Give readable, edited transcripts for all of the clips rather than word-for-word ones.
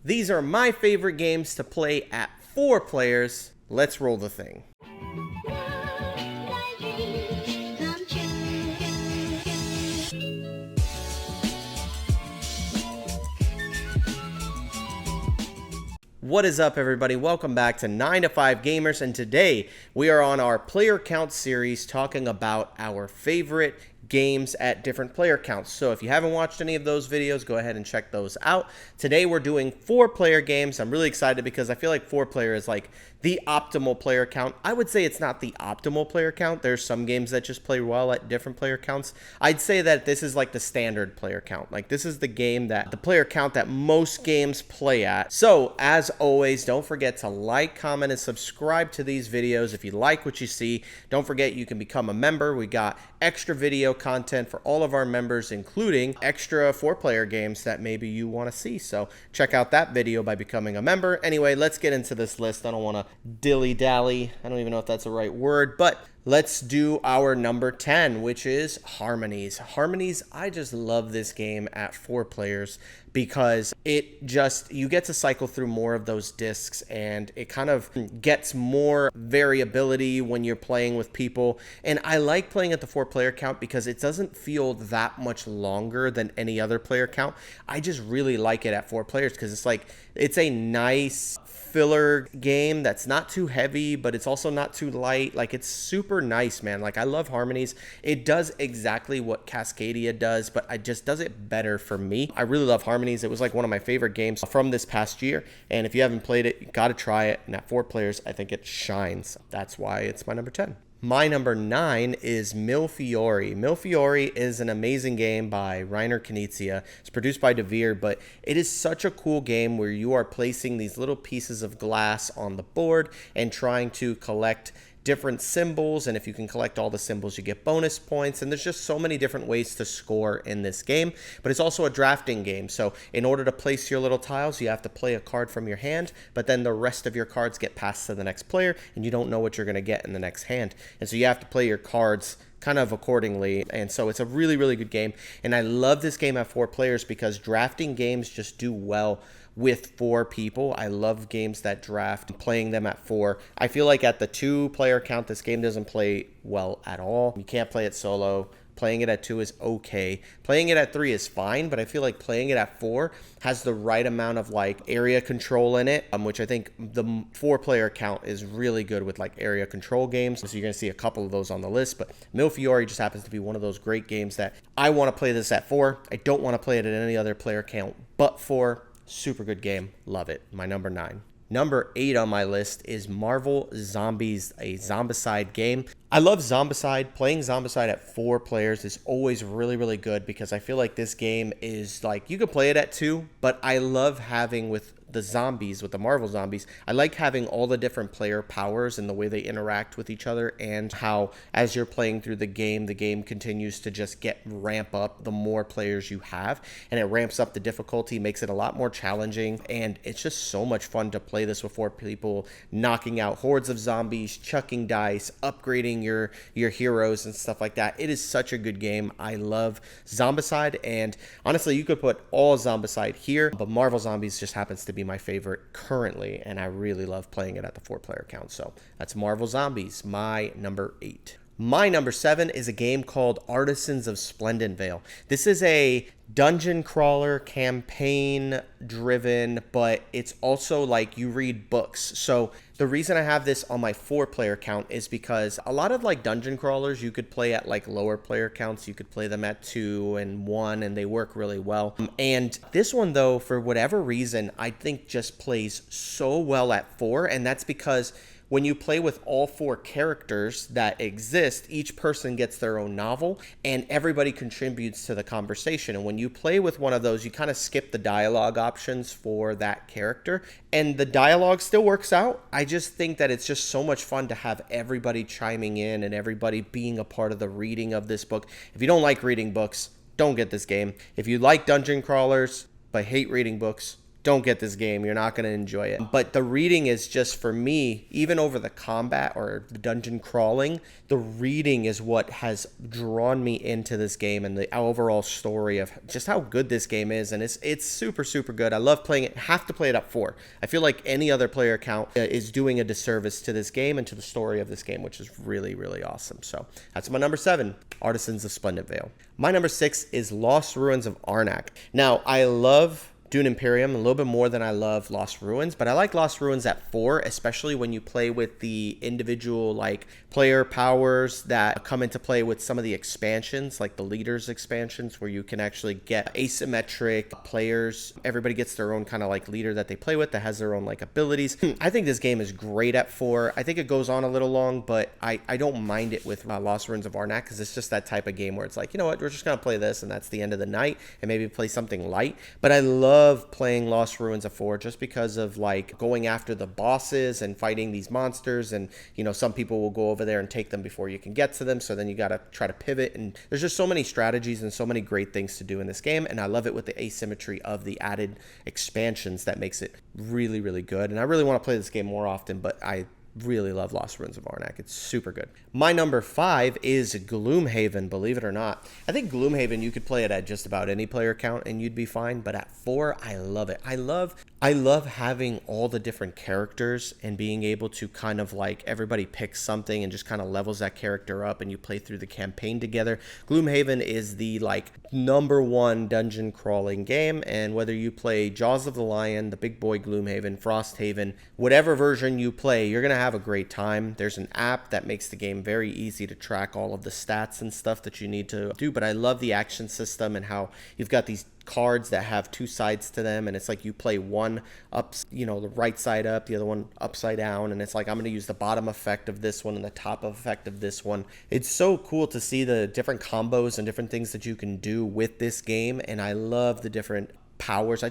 These are my favorite games to play at 4 players. Let's roll the thing. What is up, everybody? Welcome back to 9 to 5 Gamers, and today we are on our player count series talking about our favorite games at different player counts. So if you haven't watched any of those videos, go ahead and check those out. Today we're doing 4-player games. I'm really excited because I feel like 4-player is like the optimal player count. I would say it's not the optimal player count. There's some games that just play well at different player counts. I'd say that this is like the standard player count. Like, this is the game that the player count that most games play at. So as always, don't forget to like, comment, and subscribe to these videos. If you like what you see, don't forget you can become a member. We got extra video content for all of our members, including extra 4-player games that maybe you want to see. So check out that video by becoming a member. Anyway, let's get into this list. I don't want to dilly-dally. I don't even know if that's the right word, but let's do our number 10, which is Harmonies. Harmonies, I just love this game at 4 players because you get to cycle through more of those discs, and it kind of gets more variability when you're playing with people. And I like playing at the 4-player count because it doesn't feel that much longer than any other player count. I just really like it at 4 players because it's a nice filler game that's not too heavy, but it's also not too light. Like, it's super nice, man. Like, I love Harmonies. It does exactly what Cascadia does, but it just does it better for me. I really love Harmonies. It was like one of my favorite games from this past year, and if you haven't played it, you gotta try it. And at 4 players, I think it shines. That's why it's my number 10. My number 9 is Fiori. Fiori is an amazing game by Reiner Knizia. It's produced by Devere, but it is such a cool game where you are placing these little pieces of glass on the board and trying to collect different symbols, and if you can collect all the symbols, you get bonus points. And there's just so many different ways to score in this game. But it's also a drafting game, so in order to place your little tiles, you have to play a card from your hand, but then the rest of your cards get passed to the next player, and you don't know what you're going to get in the next hand. And so you have to play your cards kind of accordingly. And so it's a really, really good game. And I love this game at 4 players because drafting games just do well with 4 people. I love games that draft, playing them at 4. I feel like at the 2-player count, this game doesn't play well at all. You can't play it solo. Playing it at 2 is okay. Playing it at 3 is fine, but I feel like playing it at 4 has the right amount of like area control in it, which I think the 4-player count is really good with like area control games. So you're going to see a couple of those on the list, but Fiori just happens to be one of those great games that I want to play this at 4. I don't want to play it at any other player count but 4. Super good game. Love it. My number 9. Number 8 on my list is Marvel Zombies, a Zombicide game. I love Zombicide. Playing Zombicide at 4 players is always really, really good because I feel like this game is like, you can play it at 2, but I love having with the zombies, with the Marvel Zombies, I like having all the different player powers and the way they interact with each other, and how as you're playing through the game continues to just ramp up the more players you have, and it ramps up the difficulty, makes it a lot more challenging, and it's just so much fun to play this with 4 people, knocking out hordes of zombies, chucking dice, upgrading your heroes and stuff like that. It is such a good game. I love Zombicide, and honestly, you could put all Zombicide here, but Marvel Zombies just happens to be my favorite currently, and I really love playing it at the 4-player count. So that's Marvel Zombies, my number 8. My number 7 is a game called Artisans of Splenden. This is a dungeon crawler, campaign driven, but it's also like you read books. So the reason I have this on my 4-player count is because a lot of like dungeon crawlers you could play at like lower player counts. You could play them at 2 and 1 and they work really well. And this one though, for whatever reason, I think just plays so well at 4, and that's because when you play with all 4 characters that exist, each person gets their own novel and everybody contributes to the conversation. And when you play with one of those, you kind of skip the dialogue options for that character, and the dialogue still works out. I just think that it's just so much fun to have everybody chiming in and everybody being a part of the reading of this book. If you don't like reading books, don't get this game. If you like dungeon crawlers but hate reading books, don't get this game. You're not going to enjoy it. But the reading is just, for me, even over the combat or the dungeon crawling, the reading is what has drawn me into this game and the overall story of just how good this game is. And it's super, super good. I love playing it. Have to play it at 4. I feel like any other player count is doing a disservice to this game and to the story of this game, which is really, really awesome. So that's my number 7, Artisans of Splendid Vale. My number 6 is Lost Ruins of Arnak. Now, I love Dune Imperium a little bit more than I love Lost Ruins, but I like Lost Ruins at 4, especially when you play with the individual like player powers that come into play with some of the expansions, like the leaders expansions, where you can actually get asymmetric players. Everybody gets their own kind of like leader that they play with that has their own like abilities. I think this game is great at 4. I think it goes on a little long, but I don't mind it with Lost Ruins of Arnak, because it's just that type of game where it's like, you know what, we're just going to play this and that's the end of the night, and maybe play something light. But I love playing Lost Ruins of 4 just because of like going after the bosses and fighting these monsters, and you know, some people will go over there and take them before you can get to them, so then you got to try to pivot, and there's just so many strategies and so many great things to do in this game, and I love it with the asymmetry of the added expansions that makes it really, really good. And I really want to play this game more often, but I really love Lost Ruins of Arnak. It's super good. My number 5 is Gloomhaven, believe it or not. I think Gloomhaven, you could play it at just about any player count and you'd be fine, but at 4, I love it. I love having all the different characters and being able to kind of like everybody picks something and just kind of levels that character up and you play through the campaign together. Gloomhaven is the like number 1 dungeon crawling game, and whether you play Jaws of the Lion, the big boy Gloomhaven, Frosthaven, whatever version you play, you're going to have a great time. There's an app that makes the game very easy to track all of the stats and stuff that you need to do, but I love the action system and how you've got these cards that have 2 sides to them, and it's like you play one up, you know, the right side up, the other one upside down, and it's like I'm going to use the bottom effect of this one and the top effect of this one. It's so cool to see the different combos and different things that you can do with this game, and I love the different powers.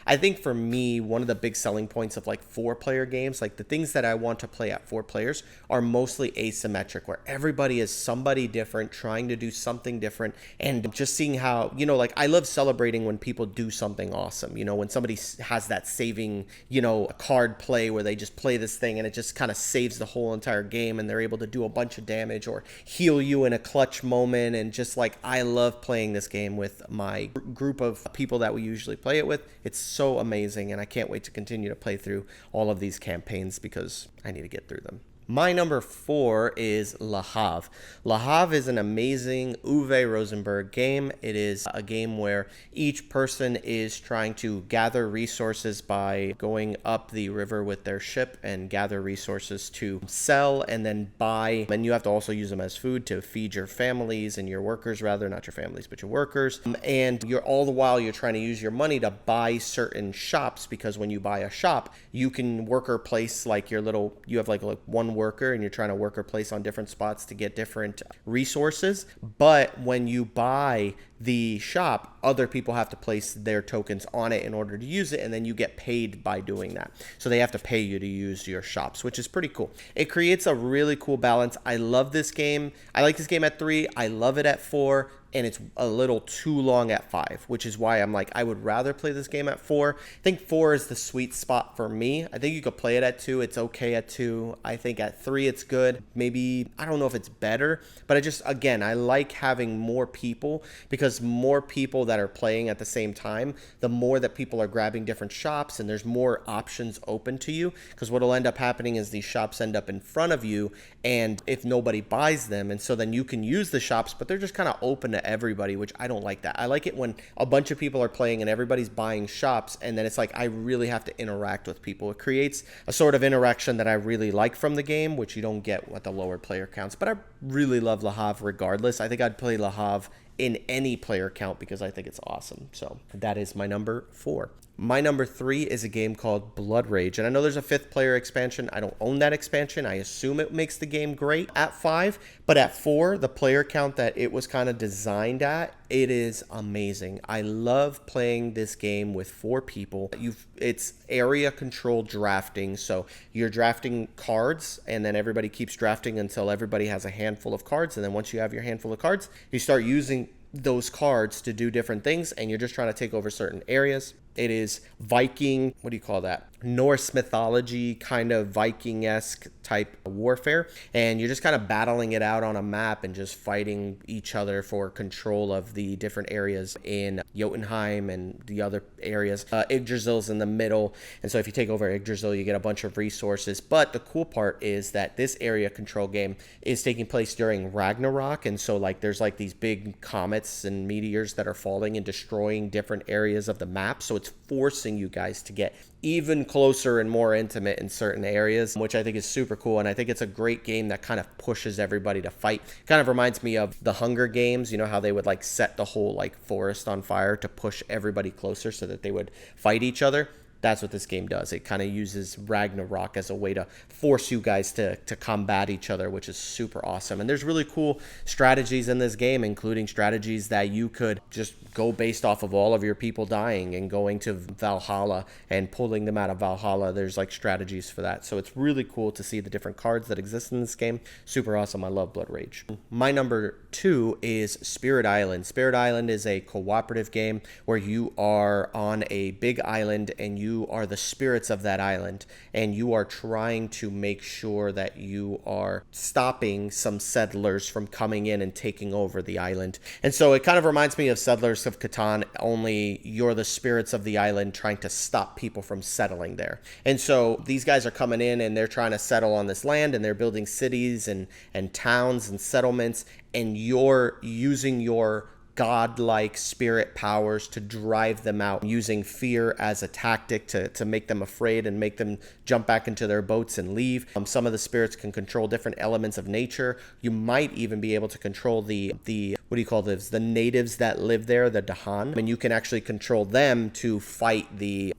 I think for me, one of the big selling points of like 4-player games, like the things that I want to play at 4 players, are mostly asymmetric, where everybody is somebody different trying to do something different, and just seeing how, you know, like I love celebrating when people do something awesome, you know, when somebody has that saving, you know, a card play where they just play this thing and it just kind of saves the whole entire game and they're able to do a bunch of damage or heal you in a clutch moment. And just like, I love playing this game with my group of people that we usually play it with. It's so amazing, and I can't wait to continue to play through all of these campaigns because I need to get through them. My number 4 is Le Havre. Le Havre is an amazing Uwe Rosenberg game. It is a game where each person is trying to gather resources by going up the river with their ship and gather resources to sell and then buy. And you have to also use them as food to feed your families and your workers, rather, not your families, but your workers. And you're all the while you're trying to use your money to buy certain shops, because when you buy a shop, you can worker place like your little, you have like one worker and you're trying to worker place on different spots to get different resources. But when you buy the shop, other people have to place their tokens on it in order to use it, and then you get paid by doing that. So they have to pay you to use your shops, which is pretty cool. It creates a really cool balance. I love this game. I like this game at 3. I love it at 4. And it's a little too long at 5, which is why I'm like, I would rather play this game at 4. I think 4 is the sweet spot for me. I think you could play it at 2. It's okay at 2. I think at 3 it's good. Maybe, I don't know if it's better, but again, I like having more people, because more people that are playing at the same time, the more that people are grabbing different shops and there's more options open to you, because what will end up happening is these shops end up in front of you, and if nobody buys them, and so then you can use the shops, but they're just kind of open to everybody, which I don't like that. I like it when a bunch of people are playing and everybody's buying shops, and then it's like I really have to interact with people. It creates a sort of interaction that I really like from the game, which you don't get with the lower player counts. But I really love Le Havre regardless. I think I'd play Le Havre in any player count because I think it's awesome. So that is my number 4. My number 3 is a game called Blood Rage. And I know there's a 5th player expansion. I don't own that expansion. I assume it makes the game great at 5. But at 4, the player count that it was kind of designed at, it is amazing. I love playing this game with 4 people. It's area control drafting. So you're drafting cards, and then everybody keeps drafting until everybody has a handful of cards. And then once you have your handful of cards, you start using those cards to do different things, and you're just trying to take over certain areas. It is Viking, what do you call that? Norse mythology, kind of Viking-esque type warfare, and you're just kind of battling it out on a map and just fighting each other for control of the different areas in Jotunheim and the other areas. Yggdrasil's in the middle, and so if you take over Yggdrasil, you get a bunch of resources. But the cool part is that this area control game is taking place during Ragnarok, and so like there's like these big comets and meteors that are falling and destroying different areas of the map, so it's forcing you guys to get even closer and more intimate in certain areas, which I think is super cool. And I think it's a great game that kind of pushes everybody to fight. Kind of reminds me of the Hunger Games, you know, how they would like set the whole like forest on fire to push everybody closer so that they would fight each other. That's what this game does. It kind of uses Ragnarok as a way to force you guys to combat each other, which is super awesome. And there's really cool strategies in this game, including strategies that you could just go based off of all of your people dying and going to Valhalla and pulling them out of Valhalla. There's like strategies for that. So it's really cool to see the different cards that exist in this game. Super awesome. I love Blood Rage. My number 2 is Spirit Island. Spirit Island is a cooperative game where you are on a big island and you are the spirits of that island, and you are trying to make sure that you are stopping some settlers from coming in and taking over the island. And so it kind of reminds me of Settlers of Catan, only you're the spirits of the island trying to stop people from settling there. And so these guys are coming in and they're trying to settle on this land, and they're building cities and towns and settlements, and you're using your godlike spirit powers to drive them out, using fear as a tactic to make them afraid and make them jump back into their boats and leave. Some of the spirits can control different elements of nature. You might even be able to control the what do you call this? The natives that live there, the Dahan, and you can actually control them to fight the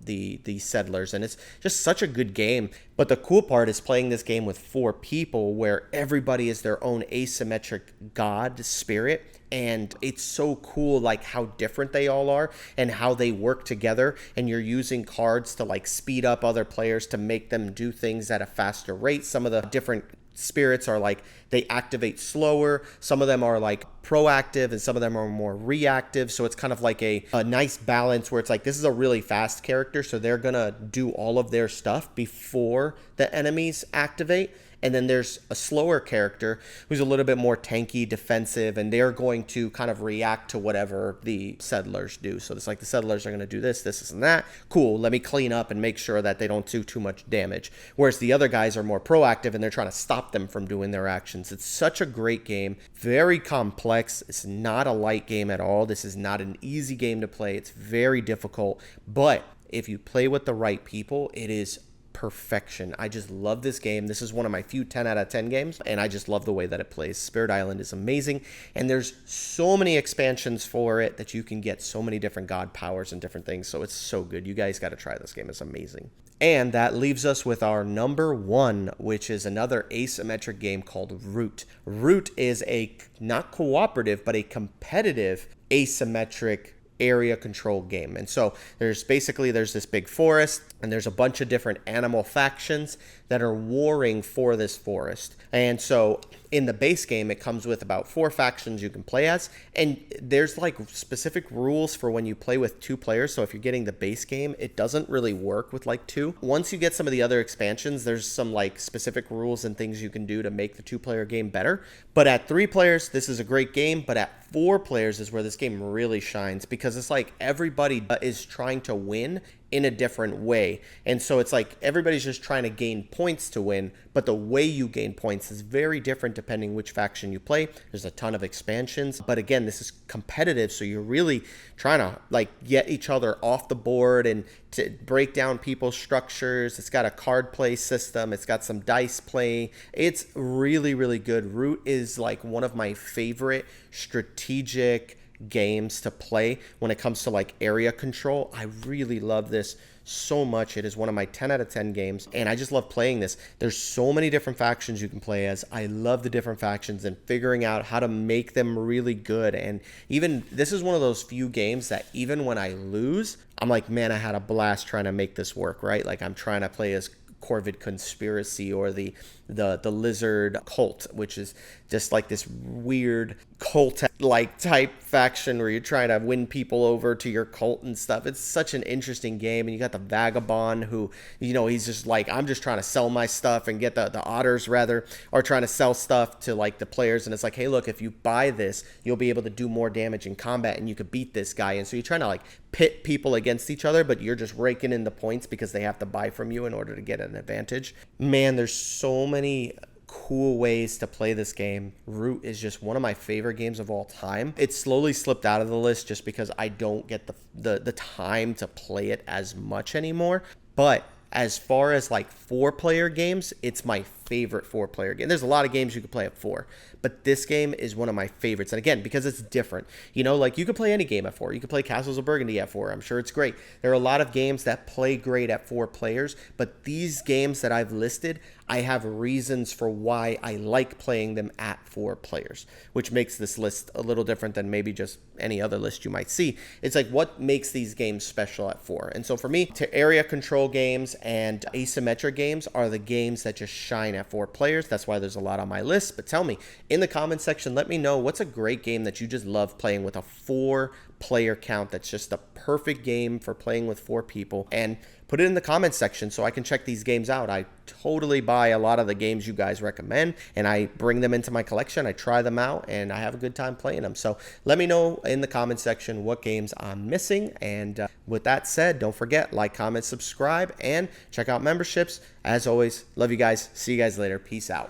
settlers. And it's just such a good game. But the cool part is playing this game with 4 people where everybody is their own asymmetric god spirit. And it's so cool, like how different they all are and how they work together. And you're using cards to like speed up other players to make them do things at a faster rate. Some of the different spirits are like they activate slower. Some of them are like proactive and some of them are more reactive. So it's kind of like a nice balance where it's like, this is a really fast character, so they're gonna do all of their stuff before the enemies activate. And then there's a slower character who's a little bit more tanky, defensive, and they're going to kind of react to whatever the settlers do. So it's like the settlers are going to do this, and that. Cool, let me clean up and make sure that they don't do too much damage. Whereas the other guys are more proactive and they're trying to stop them from doing their actions. It's such a great game. Very complex. It's not a light game at all. This is not an easy game to play. It's very difficult. But if you play with the right people, it is perfection. I just love this game. This is one of my few 10 out of 10 games, and I just love the way that it plays. Spirit Island is amazing, and there's so many expansions for it that you can get so many different god powers and different things, so it's so good. You guys got to try this game. It's amazing. And that leaves us with our number 1, which is another asymmetric game called Root. Root is a not cooperative, but a competitive asymmetric area control game. And so there's this big forest, and there's a bunch of different animal factions that are warring for this forest. And so in the base game, it comes with about 4 factions you can play as, and there's like specific rules for when you play with 2 players. So if you're getting the base game, it doesn't really work with like 2. Once you get some of the other expansions, there's some like specific rules and things you can do to make the 2-player game better. But at 3 players, this is a great game, but at 4 players is where this game really shines, because it's like everybody is trying to win in a different way. And so it's like everybody's just trying to gain points to win, but the way you gain points is very different depending which faction you play. There's a ton of expansions, but again, this is competitive, so you're really trying to like get each other off the board and to break down people's structures. It's got a card play system. It's got some dice play. It's really, really good. Root is like one of my favorite strategic games to play when it comes to like area control. I really love this so much. It is one of my 10 out of 10 games, and I just love playing this. There's so many different factions you can play as. I love the different factions and figuring out how to make them really good. And even this is one of those few games that even when I lose, I'm like, man, I had a blast trying to make this work, right? Like I'm trying to play as Corvid conspiracy, or the lizard cult, which is just like this weird cult like type faction where you're trying to win people over to your cult and stuff. It's such an interesting game. And you got the vagabond who, he's just like, I'm just trying to sell my stuff, and get the otters rather are trying to sell stuff to like the players, and it's like, hey, look, if you buy this, you'll be able to do more damage in combat and you could beat this guy. And so you're trying to like pit people against each other, but you're just raking in the points because they have to buy from you in order to get an advantage. Man, there's so many cool ways to play this game. Root is just one of my favorite games of all time. It slowly slipped out of the list just because I don't get the time to play it as much anymore. But as far as like 4-player games, it's my favorite 4-player game. There's a lot of games you could play at 4, but this game is one of my favorites. And again, because it's different, like you could play any game at 4. You could play Castles of Burgundy at 4. I'm sure it's great. There are a lot of games that play great at 4 players, but these games that I've listed, I have reasons for why I like playing them at 4 players, which makes this list a little different than maybe just any other list you might see. It's like, what makes these games special at 4? And so for me, area control games and asymmetric games are the games that just shine at 4 players. That's why there's a lot on my list. But tell me in the comment section, let me know what's a great game that you just love playing with a 4-player count. That's just a perfect game for playing with 4 people, and put it in the comments section so I can check these games out. I totally buy a lot of the games you guys recommend, and I bring them into my collection. I try them out, and I have a good time playing them. So let me know in the comment section what games I'm missing. And with that said, don't forget, like, comment, subscribe, and check out memberships. As always, love you guys. See you guys later. Peace out.